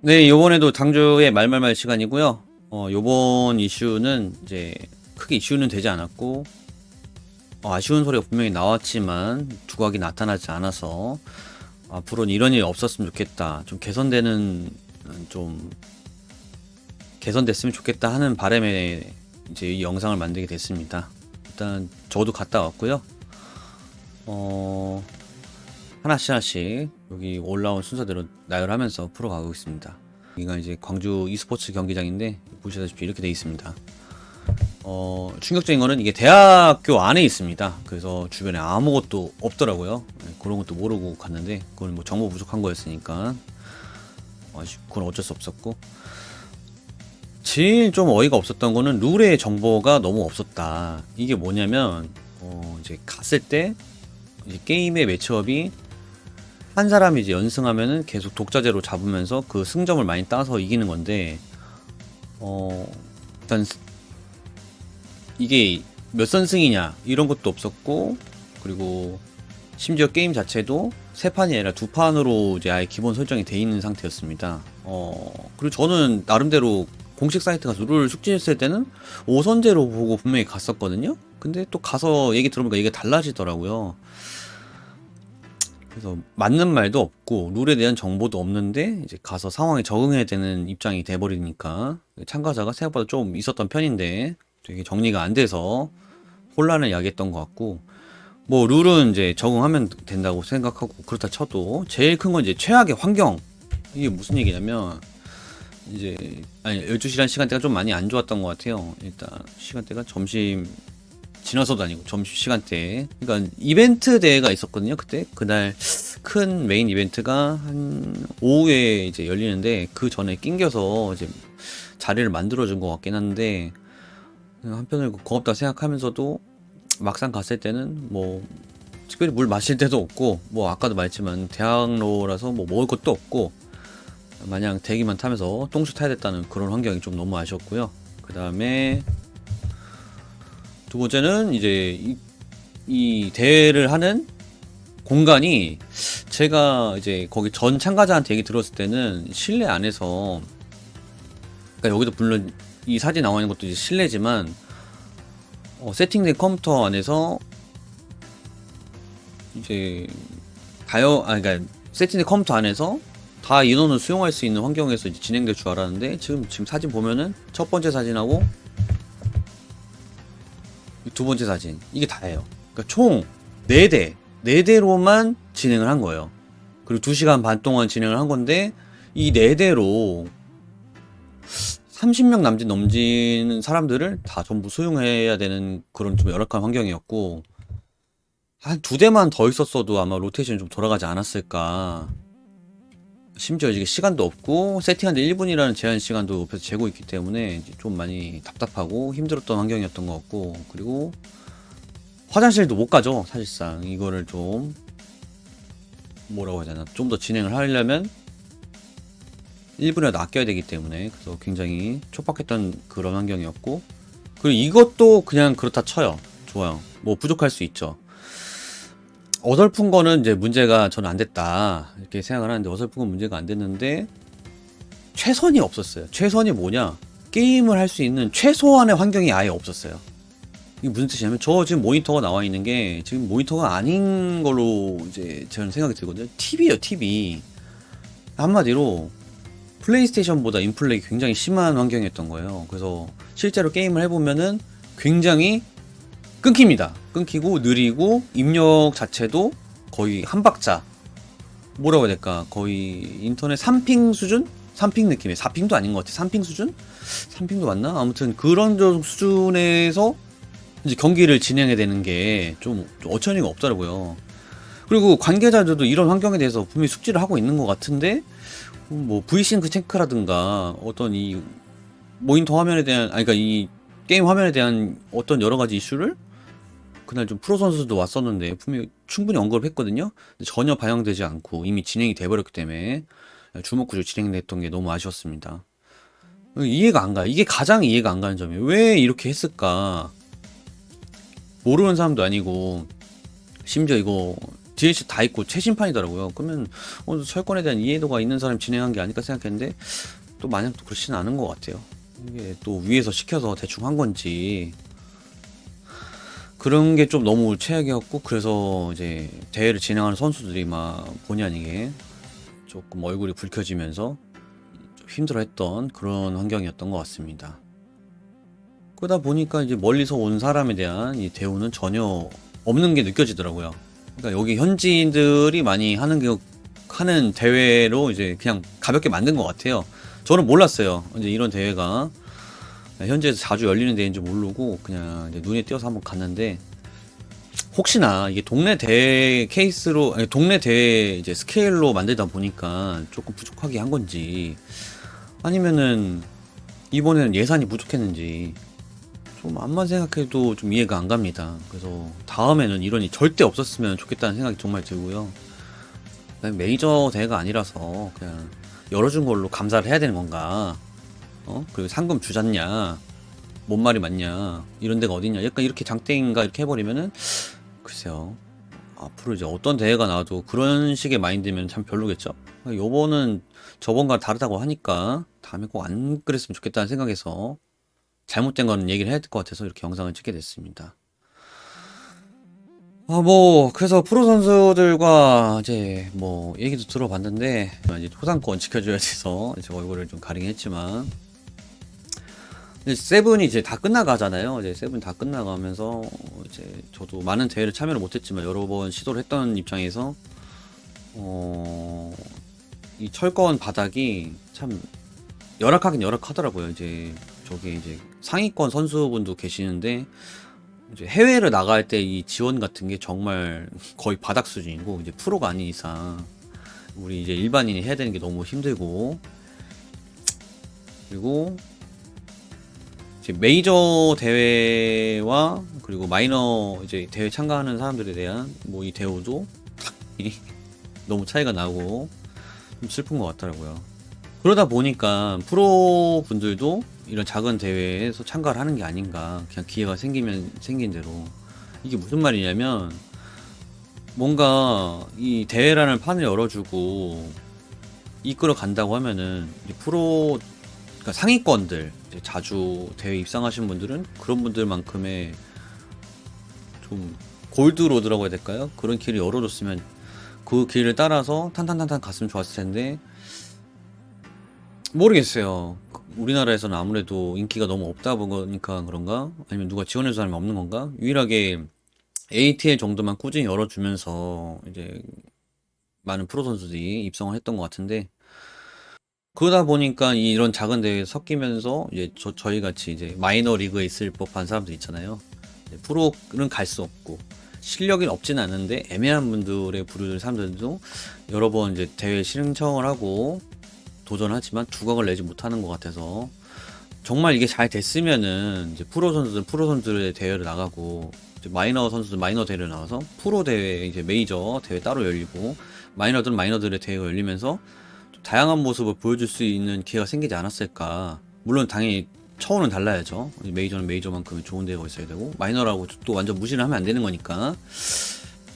네, 요번에도 당주의 말말말 시간이고요. 요번 이슈는 이제 크게 이슈는 되지 않았고, 아쉬운 소리가 분명히 나왔지만 두각이 나타나지 않아서 앞으로는 이런 일이 없었으면 좋겠다. 좀 개선됐으면 좋겠다 하는 바람에 이제 이 영상을 만들게 됐습니다. 일단 저도 갔다 왔고요. 하나씩 여기 올라온 순서대로 나열하면서 풀어가고 있습니다. 여기가 이제 광주 e스포츠 경기장인데 보시다시피 이렇게 돼 있습니다. 충격적인 거는 이게 대학교 안에 있습니다. 그래서 주변에 아무것도 없더라고요. 그런 것도 모르고 갔는데 그건 뭐 정보 부족한 거였으니까 그건 어쩔 수 없었고, 제일 좀 어이가 없었던 거는 룰의 정보가 너무 없었다. 이게 뭐냐면 이제 갔을 때 이제 게임의 매치업이 한 사람이 이제 연승하면은 계속 독자제로 잡으면서 그 승점을 많이 따서 이기는 건데, 일단 이게 몇 선승이냐 이런 것도 없었고, 그리고 심지어 게임 자체도 세 판이 아니라 두 판으로 이제 아예 기본 설정이 돼 있는 상태였습니다. 그리고 저는 나름대로 공식 사이트 가서 룰 숙지했을 때는 5선제로 보고 분명히 갔었거든요. 근데 또 가서 얘기 들어보니까 이게 달라지더라고요. 그래서 맞는 말도 없고 룰에 대한 정보도 없는데 이제 가서 상황에 적응해야 되는 입장이 돼버리니까 참가자가 생각보다 좀 있었던 편인데 되게 정리가 안 돼서 혼란을 야기했던 것 같고, 뭐 룰은 이제 적응하면 된다고 생각하고 그렇다 쳐도 제일 큰 건 이제 최악의 환경. 이게 무슨 얘기냐면 이제 12시란 시간대가 좀 많이 안 좋았던 것 같아요. 일단 시간대가 점심 지나서도 아니고 점심시간대에, 그러니까 이벤트 대회가 있었거든요. 그날 큰 메인 이벤트가 한 오후에 이제 열리는데 그 전에 낑겨서 이제 자리를 만들어준 것 같긴 한데, 한편으로 고맙다 생각하면서도 막상 갔을 때는 뭐 특별히 물 마실 데도 없고, 뭐 아까도 말했지만 대학로라서 뭐 먹을 것도 없고 마냥 대기만 타면서 똥수 타야 됐다는 그런 환경이 좀 너무 아쉬웠고요. 그 다음에 두 번째는 이제 이 대회를 하는 공간이, 제가 이제 거기 전 참가자한테 얘기 들었을 때는 실내 안에서, 그러니까 여기도 물론 이 사진 나와 있는 것도 이제 실내지만 세팅된 컴퓨터 안에서 이제 그러니까 세팅된 컴퓨터 안에서 다 인원을 수용할 수 있는 환경에서 이제 진행될 줄 알았는데, 지금 사진 보면은 첫 번째 사진하고 두 번째 사진 이게 다예요. 그러니까 총 4대 4대로만 진행을 한 거예요. 그리고 2시간 반 동안 진행을 한 건데 이 4대로 30명 넘지는 사람들을 다 전부 수용해야 되는 그런 좀 열악한 환경이었고, 한 2대만 더 있었어도 아마 로테이션이 좀 돌아가지 않았을까. 심지어 이게 시간도 없고 세팅하는데 1분이라는 제한 시간도 옆에서 재고 있기 때문에 좀 많이 답답하고 힘들었던 환경이었던 것 같고, 그리고 화장실도 못 가죠. 사실상 이거를 좀 뭐라고 해야 되나, 좀 더 진행을 하려면 1분이라도 아껴야 되기 때문에, 그래서 굉장히 촉박했던 그런 환경이었고, 그리고 이것도 그냥 그렇다 쳐요. 좋아요. 뭐 부족할 수 있죠. 어설픈 거는 이제 문제가 저는 안 됐다 이렇게 생각을 하는데, 어설픈 건 문제가 안 됐는데 최선이 없었어요. 최선이 뭐냐, 게임을 할 수 있는 최소한의 환경이 아예 없었어요. 이게 무슨 뜻이냐면, 저 지금 모니터가 나와 있는 게 지금 모니터가 아닌 걸로 이제 저는 생각이 들거든요. TV예요, TV. 한마디로 플레이스테이션보다 인플렉이 굉장히 심한 환경이었던 거예요. 그래서 실제로 게임을 해보면은 굉장히 끊깁니다. 끊기고 느리고 입력 자체도 거의 한 박자, 뭐라고 해야 될까, 거의 인터넷 3핑 수준? 3핑 느낌이에요. 4핑도 아닌 것 같아. 3핑 수준? 3핑도 맞나? 아무튼 그런 수준에서 이제 경기를 진행해야 되는 게 좀 어처구니가 없더라고요. 그리고 관계자들도 이런 환경에 대해서 분명히 숙지를 하고 있는 것 같은데, 뭐 V싱크 체크라든가 어떤 이 모니터 화면에 대한, 그러니까 이 게임 화면에 대한 어떤 여러 가지 이슈를 그날 좀 프로 선수도 왔었는데 분명히 충분히 언급을 했거든요. 근데 전혀 반영되지 않고 이미 진행이 돼버렸기 때문에 주먹구조 진행됐던 게 너무 아쉬웠습니다. 이해가 안 가요. 이게 가장 이해가 안 가는 점이에요. 왜 이렇게 했을까? 모르는 사람도 아니고, 심지어 이거 DLC 다 있고 최신판이더라고요. 그러면 철권에 대한 이해도가 있는 사람이 진행한 게 아닐까 생각했는데 또 마냥 또 그렇지는 않은 것 같아요. 이게 또 위에서 시켜서 대충 한 건지 그런 게 좀 너무 최악이었고, 그래서 이제 대회를 진행하는 선수들이 막 본의 아니게 조금 얼굴이 붉혀지면서 좀 힘들어했던 그런 환경이었던 것 같습니다. 그러다 보니까 이제 멀리서 온 사람에 대한 이 대우는 전혀 없는 게 느껴지더라고요. 그러니까 여기 현지인들이 많이 하는 대회로 이제 그냥 가볍게 만든 것 같아요. 저는 몰랐어요. 이제 이런 대회가 현지에서 자주 열리는 대회인지 모르고 그냥 이제 눈에 띄어서 한번 갔는데, 혹시나 이게 동네 대회 케이스로, 아니 동네 대회 이제 스케일로 만들다 보니까 조금 부족하게 한 건지, 아니면은 이번에는 예산이 부족했는지 좀 암만 생각해도 좀 이해가 안 갑니다. 그래서 다음에는 이런 일 절대 없었으면 좋겠다는 생각이 정말 들고요. 그냥 메이저 대회가 아니라서 그냥 열어준 걸로 감사를 해야 되는 건가? 그리고 상금 주잖냐? 뭔 말이 맞냐? 이런 데가 어딨냐? 약간 이렇게 장땡인가 이렇게 해버리면은, 글쎄요. 앞으로 이제 어떤 대회가 나와도 그런 식의 마인드면 참 별로겠죠? 요번은 저번과 다르다고 하니까 다음에 꼭 안 그랬으면 좋겠다는 생각에서 잘못된 거는 얘기를 해야 될 것 같아서 이렇게 영상을 찍게 됐습니다. 그래서 프로 선수들과 이제 얘기도 들어봤는데, 이제 초상권 지켜줘야 돼서 제 얼굴을 좀 가리긴 했지만, 이제 세븐이 이제 다 끝나가잖아요. 이제 세븐 다 끝나가면서 이제 저도 많은 대회를 참여를 못했지만 여러 번 시도를 했던 입장에서 이 철권 바닥이 참 열악하긴 열악하더라고요. 이제 저기 이제 상위권 선수분도 계시는데, 이제 해외를 나갈 때 이 지원 같은 게 정말 거의 바닥 수준이고, 이제 프로가 아닌 이상 우리 이제 일반인이 해야 되는 게 너무 힘들고, 그리고 이제 메이저 대회와 그리고 마이너 이제 대회 참가하는 사람들에 대한 이 대우도 너무 차이가 나고 좀 슬픈 것 같더라고요. 그러다 보니까 프로 분들도 이런 작은 대회에서 참가를 하는 게 아닌가, 그냥 기회가 생기면 생긴 대로. 이게 무슨 말이냐면, 뭔가 이 대회라는 판을 열어주고 이끌어 간다고 하면은 이제 그러니까 상위권들, 이제 자주 대회 입상하신 분들은 그런 분들만큼의 좀 골드로드라고 해야 될까요? 그런 길을 열어줬으면 그 길을 따라서 탄탄탄탄 갔으면 좋았을 텐데, 모르겠어요. 우리나라에서는 아무래도 인기가 너무 없다 보니까 그런가? 아니면 누가 지원해줄 사람이 없는 건가? 유일하게 ATL 정도만 꾸준히 열어주면서 이제 많은 프로 선수들이 입성을 했던 것 같은데, 그러다 보니까 이런 작은 대회에 섞이면서 이제 저희 같이 이제 마이너 리그에 있을 법한 사람들 있잖아요. 프로는 갈 수 없고 실력이 없진 않은데 애매한 분들의 부류들 사람들도 여러 번 이제 대회 신청을 하고 도전하지만 두각을 내지 못하는 것 같아서, 정말 이게 잘 됐으면은 이제 프로 선수들의 대회를 나가고, 이제 마이너 선수들 마이너 대회를 나와서 프로 대회, 이제 메이저 대회 따로 열리고, 마이너들은 마이너들의 대회가 열리면서 좀 다양한 모습을 보여줄 수 있는 기회가 생기지 않았을까. 물론 당연히 처우는 달라야죠. 메이저는 메이저만큼의 좋은 대회가 있어야 되고, 마이너라고 또 완전 무시를 하면 안 되는 거니까.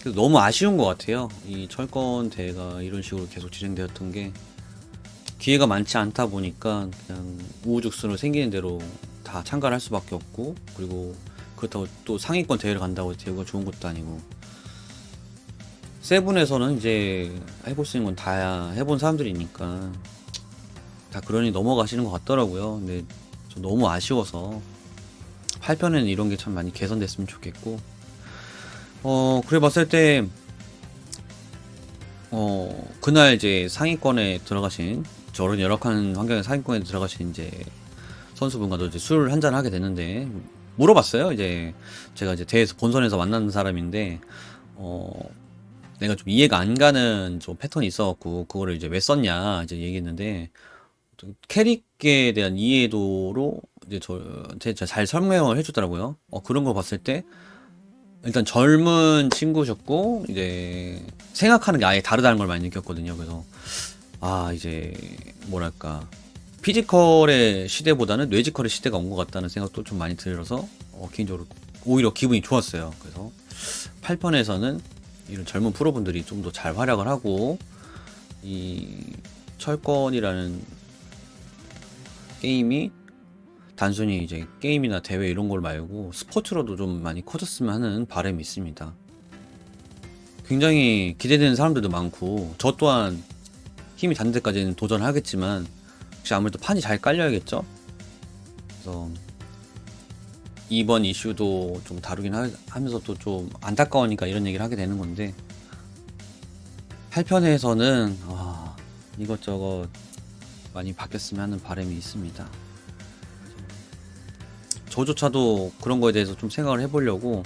그래서 너무 아쉬운 것 같아요. 이 철권 대회가 이런 식으로 계속 진행되었던 게 기회가 많지 않다 보니까 그냥 우후죽순으로 생기는 대로 다 참가를 할 수밖에 없고, 그리고 그렇다고 또 상위권 대회를 간다고 대우가 좋은 것도 아니고, 세븐에서는 이제 해볼 수 있는 건 다 해본 사람들이니까 다 그러니 넘어가시는 것 같더라고요. 근데 저 너무 아쉬워서 8편에는 이런 게 참 많이 개선됐으면 좋겠고, 그래 봤을 때 그날 이제 상위권에 들어가신, 저런 열악한 환경의 상위권에 들어가신 이제 선수분과도 이제 술 한잔 하게 됐는데, 물어봤어요. 이제 제가 이제 대회에서 본선에서 만나는 사람인데, 내가 좀 이해가 안 가는 좀 패턴이 있어갖고 그거를 이제 왜 썼냐 이제 얘기했는데, 캐릭에 대한 이해도로 이제 저한테 잘 설명을 해주더라고요. 그런 거 봤을 때 일단 젊은 친구셨고 이제 생각하는 게 아예 다르다는 걸 많이 느꼈거든요. 그래서 이제 뭐랄까, 피지컬의 시대보다는 뇌지컬의 시대가 온 것 같다는 생각도 좀 많이 들어서 개인적으로 오히려 기분이 좋았어요. 그래서 8편에서는 이런 젊은 프로분들이 좀 더 잘 활약을 하고 이 철권이라는 게임이 단순히 이제 게임이나 대회 이런 걸 말고 스포츠로도 좀 많이 커졌으면 하는 바람이 있습니다. 굉장히 기대되는 사람들도 많고 저 또한 힘이 닿는 데까지는 도전하겠지만 혹시 아무래도 판이 잘 깔려야겠죠? 그래서 이번 이슈도 좀 다루긴 하면서 또 좀 안타까우니까 이런 얘기를 하게 되는 건데 8편에서는 이것저것 많이 바뀌었으면 하는 바람이 있습니다. 저조차도 그런 거에 대해서 좀 생각을 해보려고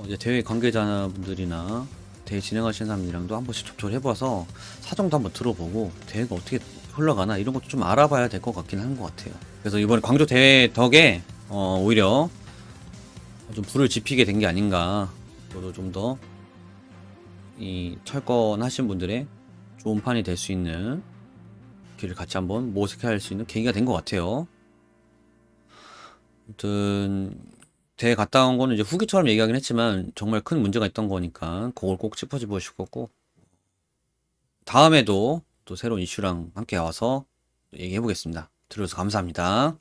이제 대회 관계자분들이나 대회 진행하시는 사람들이랑도 한 번씩 접촉을 해봐서 사정도 한번 들어보고 대회가 어떻게 흘러가나 이런 것도 좀 알아봐야 될 것 같긴 한 것 같아요. 그래서 이번에 광주 대회 덕에 오히려 좀 불을 지피게 된 게 아닌가. 저도 좀 더 이 철권 하신 분들의 좋은 판이 될 수 있는 길을 같이 한번 모색할 수 있는 계기가 된 것 같아요. 아무튼 대회 갔다 온 거는 이제 후기처럼 얘기하긴 했지만 정말 큰 문제가 있던 거니까 그걸 꼭 짚어줘 보시고 꼭 다음에도 또 새로운 이슈랑 함께 와서 얘기해 보겠습니다. 들어줘서 감사합니다.